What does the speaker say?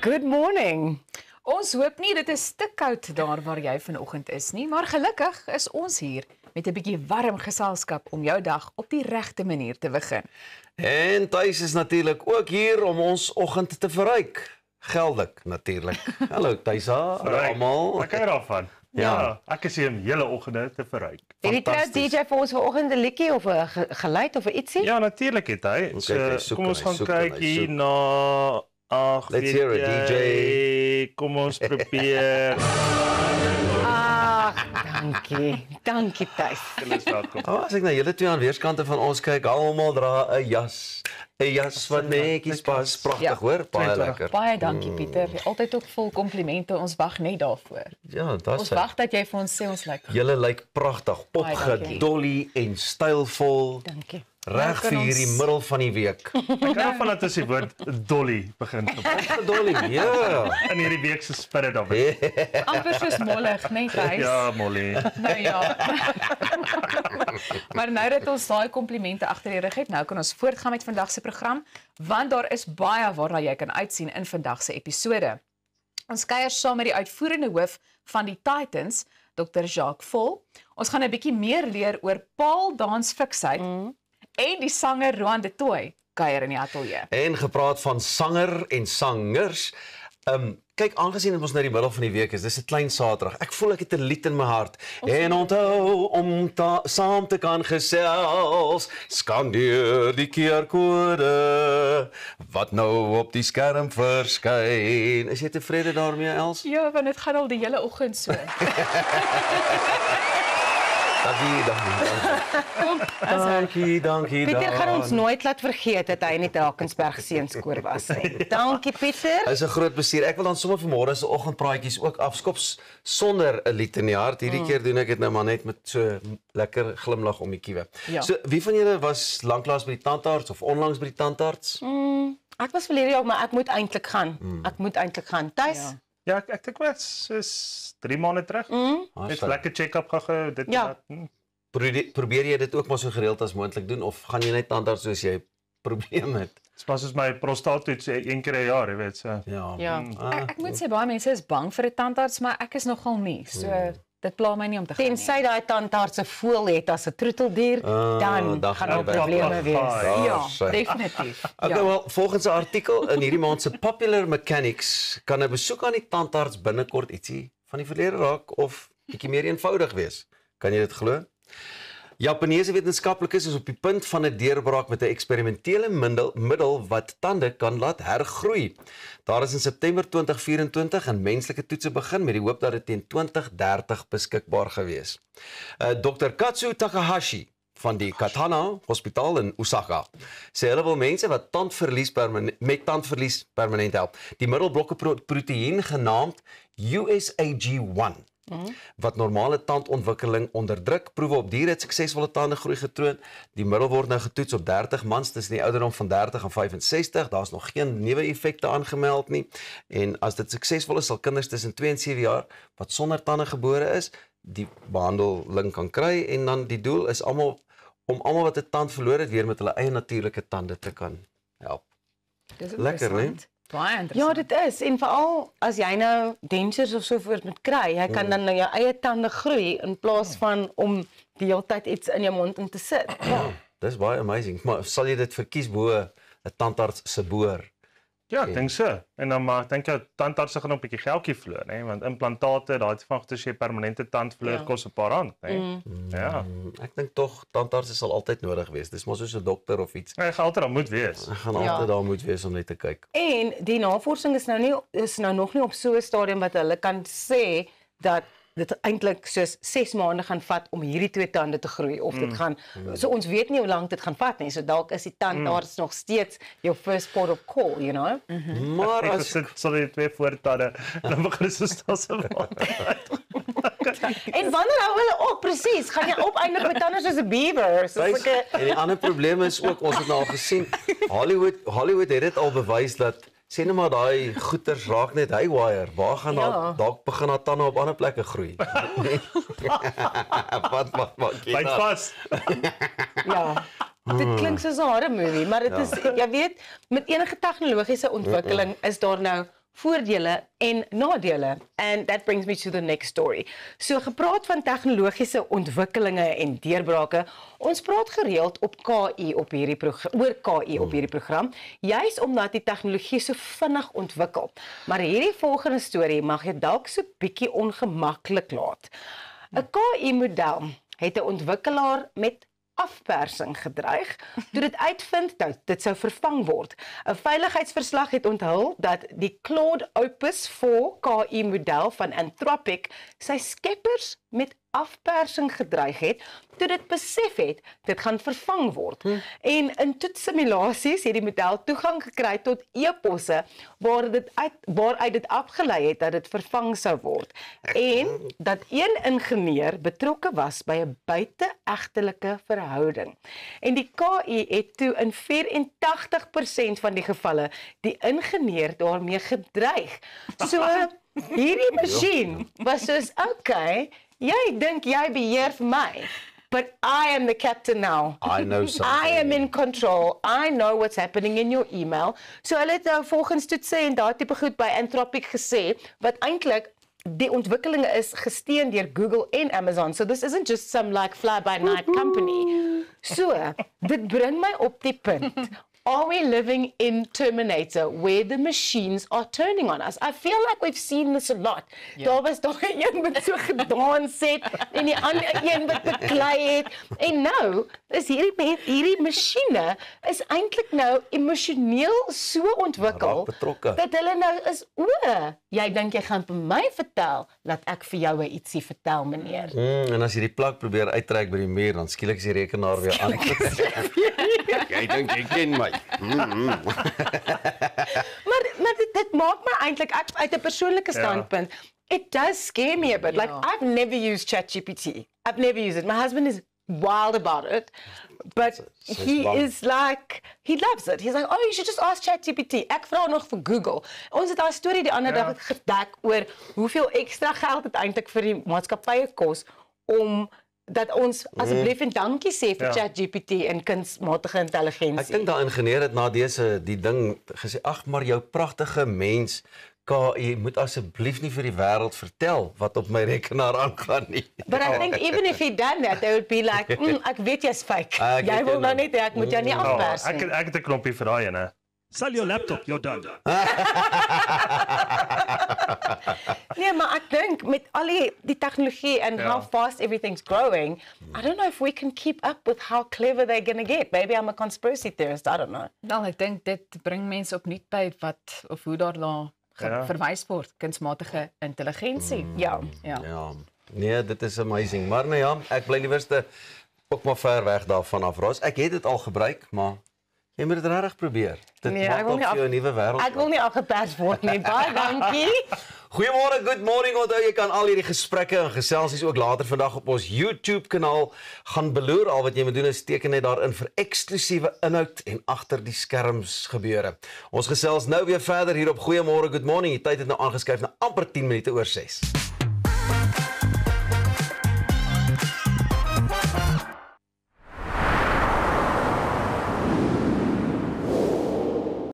Good morning. Ons hoop nie dit is te koud daar waar jy vanoggend is nie, maar gelukkig is ons hier met 'n bietjie warm geselskap om jou dag op die regte manier te begin. En Thys is natuurlik ook hier om ons oggend te verryk. Geldik natuurlik. Hallo Thysa, almal. Wat kan jy daarvan? Ja. Ek is hier om hele oggende te verryk. Het die trouwens Fantasties. DJ vir ons vanoggend 'n liedjie of 'n geluid of 'n ietsie? Ja, natuurlik het hy. Kyk, So, hy soek kom ons en hy gaan soek en kyk hy hier soek. na Let's hear it, DJ. Kom ons probeer. Dankie. Dankie Thys. Alles welkom. As ek na julle twee aan weerskante van ons kyk, almal dra 'n jas. 'n Jas wat netjies pas. Pragtig, Ja, hoor? Baie 22. lekker. Baie dankie Pieter, altyd ook vol komplimente, ons wag net daarvoor. Ja, dis Ons wag dat jy vir ons sê ons lyk. Julle lyk pragtig, Baie dankie. opgedolly en stylvol. Dankie. Reg kan vir ons- hierdie middel van die week. Ek kan daarvan dat ons die woord dolly begin gebruik. Opgedolly, ja. In hierdie week se spirit of it. Amper soos mollig, net hy. Ja, Molly. Nou ja. Maar nou dat ons daai komplimente agter die rug het, nou kan ons voortgaan met vandag se program, want daar is baie waarna jy kan uitsien in vandag se episode. Ons kuier saam met die uitvoerende hoof van die Titans, Dr. Jacques Vol. Ons gaan 'n bietjie meer leer oor Paul dansfiksheid en die sanger Roan de Tooy kuier in die ateljee. En gepraat van sanger en sangers. Kyk, aangesien dit ons nou die middel van die week is, dis 'n klein Saterdag. Ek voel ek het 'n lied in my hart. En onthou om saam te kan gesels, skandeer die QR-kode wat nou op die skerm verskyn. Is jy tevrede daarmee, Els? Ja, want dit gaan al die hele oggend so. Dankie. Pieter gaan ons nooit laat vergeet dat hy in die Drakensberg seunskoor was nie. Dankie Pieter. Is 'n groot plesier. Ek wil dan sommer vanmôre se oggendpraatjies ook afskop sonder 'n lied in die hart. Hierdie keer doen ek dit nou maar net met so lekker glimlag om die kiewe. Ja. So, wie van julle was lanklaas by die tandarts of onlangs by die tandarts? Ek was verlede jaar, maar ek moet eintlik gaan. Ek moet eintlik gaan. Thys? Ja. Ja, ek dink was soos 3 maande terug. Net Awesome. lekker check-up gehou, dit en Ja. dat. Probeer jy dit ook maar so gereeld as moontlik doen of gaan jy net tandarts soos jy probleme het? Dis pas soos my prostaattoets een keer 'n jaar, jy weet, so. Ja. Ja. Ek moet sê baie mense is bang vir 'n tandarts, maar ek is nogal nie. So dit pla my nie om te gaan nie. Tensy daai tandarts 'n voël het as 'n troeteldier, dan dan gaan gaan daar jy probleme weg. wees. Ja, sy. definitief. Okay, Ja. wel, volgens 'n artikel in hierdie maand se Popular Mechanics kan 'n besoek aan die tandarts binnekort ietsie van die verlede raak of bietjie meer eenvoudig wees. Kan jy dit glo? Japaneese wetenskaplikes is op die punt van 'n deurbraak met 'n eksperimentele middel wat tande kan laat hergroei. Daar is in September 2024 in menslike toetse begin met die hoop dat dit teen 2030 beskikbaar gewees. Dr. Katsu Takahashi van die Katana Hospitaal in Osaka sê hulle wil mense wat met tandverlies permanent help. Die middel blok 'n proteïen genaamd USAG1 wat normale tandontwikkeling onderdruk. Proewe op diere het suksesvolle tandegroei getoon. Die middel word nou getoets op 30 mans tussen die ouderdom van 30 en 65. Daar's nog geen neeweffekte aangemeld nie. En as dit suksesvol is, sal kinders tussen 2 en 7 jaar wat sonder tande gebore is, die behandeling kan kry en dan die doel is om almal wat 'n tand verloor het weer met hulle eie natuurlike tande te kan help. Dis Lekker, interessant. Baie Ja, interessant. dit is. En veral as jy nou dentures of so voort moet kry, jy kan dan nou jou eie tande groei in plaas van om die hele tyd iets in jou mond in te sit. Dis baie amazing. Maar sal jy dit verkies bo 'n tandarts se boor? Ja, ek dink so. En dan maar ek dink jou tandarts gaan 'n bietjie geldjie verloor, hè, want implantate, daai van as jy permanente tand verloor, Ja. kos 'n paar rand, hè. Ja. Ek dink tog tandarts sal altyd nodig wees. Dis mos soos 'n dokter of iets. Hy gaan altyd daar moet wees. Ek gaan Ja. altyd daar moet wees om net te kyk. En die navorsing is nou nog nie op so 'n stadium wat hulle kan sê dat dit eintlik soos 6 maande gaan vat om hierdie 2 tande te groei of dit gaan so ons weet nie hoe lank dit gaan vat nie. So dalk is die tandarts nog steeds jou first port of call, you know. Maar Ek as sit sal jy 2 voortande en dan begin dit so stil se word. En wanneer hou hulle op presies? Gaan jy opeindig met tande soos 'n beaver? Soos en die ander probleem is ook ons het nou al gesien Hollywood het dit al bewys dat sê net maar daai goeters raak net haywire. Waar gaan Ja. dalk begin haar tande op ander plekke groei? wat Byt vas. ja. Dit klink soos 'n horror movie, maar dit is jy weet met enige tegnologiese ontwikkeling is daar nou voordele en nadele. And that brings me to the next story. So gepraat van tegnologiese ontwikkelinge en deurbrake. Ons praat gereeld op KI op hierdie oor KI op hierdie program, juis omdat die tegnologie so vinnig ontwikkel. Maar hierdie volgende storie mag jou dalk so bietjie ongemaklik laat. 'n KI-model het 'n ontwikkelaar met afpersing gedreig, toe dit uitvind dat dit sou vervang word. 'n Veiligheidsverslag het onthul dat die Claude Opus 4 KI-model van Anthropic sy skeppers met afpersing gedreig het, toe dit besef het, dit gaan vervang word. En in toetsimulasies het die model toegang gekry tot e-posse waaruit dit afgelei het dat dit vervang sou word. En dat een ingenieur betrokke was by 'n buite-egtelike verhouding. En die KI het toe in 84% van die gevalle die ingenieur daarmee gedreig. So, hierdie masjien was soos, okay, jy dink jy beheer vir my, but I am the captain now. I know something. I am in control. I know what's happening in your email. So hulle het nou volgens toetse en daai tipe goed by Anthropic gesê, wat eintlik die ontwikkelinge is gesteun deur Google en Amazon. So this isn't just some like fly-by-night company. So, dit bring my op die punt. Are we living in Terminator, where the machines are turning on us? I feel like we've seen this a lot. Daar was daar een wat so gedans het, en die ander een wat beklei het. En nou, is hierdie masjiene is eintlik nou emosioneel so ontwikkel, Raak betrokke. dat hulle nou is, jy dink jy gaan vir my vertel, laat ek vir jou ietsie vertel, meneer. En as jy die plak probeer uittrek by die muur, dan skielik is die rekenaar weer aan. Jy dink jy ken my. Maar dit maak my eintlik uit 'n persoonlike standpunt. It does scare me a bit. Like, I've never used ChatGPT. I've never used it. My husband is wild about it, but he loves it. He's like, oh, you should just ask ChatGPT. Ek vra nog vir Google. Ons het daai storie die ander dag gedek oor hoeveel ekstra geld dit eintlik vir die maatskappye kos om dat ons asseblief en dankie sê vir ChatGPT en kunsmatige intelligensie. Ek dink daai ingenieur het na die ding gesê, ag, maar jou pragtige mens KI moet asseblief nie vir die wêreld vertel wat op my rekenaar aangaan nie. But I think even if he done that, they would be like, ek weet jy's fake. Jy wil nou net, ek moet jou nie afpers nie. Ek het 'n knoppie vir daai ene. Sell your laptop, you're done. Nee, maar ek dink met al die tegnologie and how fast everything's growing, I don't know if we can keep up with how clever they're going to get. Maybe I'm a conspiracy theorist, I don't know. Wel, ek dink dit bring mense opnuut by wat of hoe daar verwys word, kunsmatige intelligensie. Ja. Nee, dit is amazing. Maar nou ja, ek bly liewerste ook maar ver weg daarvan af. Ros, ek het dit al gebruik, maar jy moet dit regtig probeer. Dit maak op jou 'n nuwe wêreld. Ek wil nie afgepers word nie. Baie dankie. Goeiemôre, good morning. Onthou jy kan al hierdie gesprekke en geselsies ook later vandag op ons YouTube kanaal gaan beloer. Al wat jy moet doen is teken net daarin vir eksklusiewe inhoud en agter die skerms gebeure. Ons gesels nou weer verder hier op Goeiemôre, good morning. Die tyd het nou aangeskuif na amper 10 minute oor 6.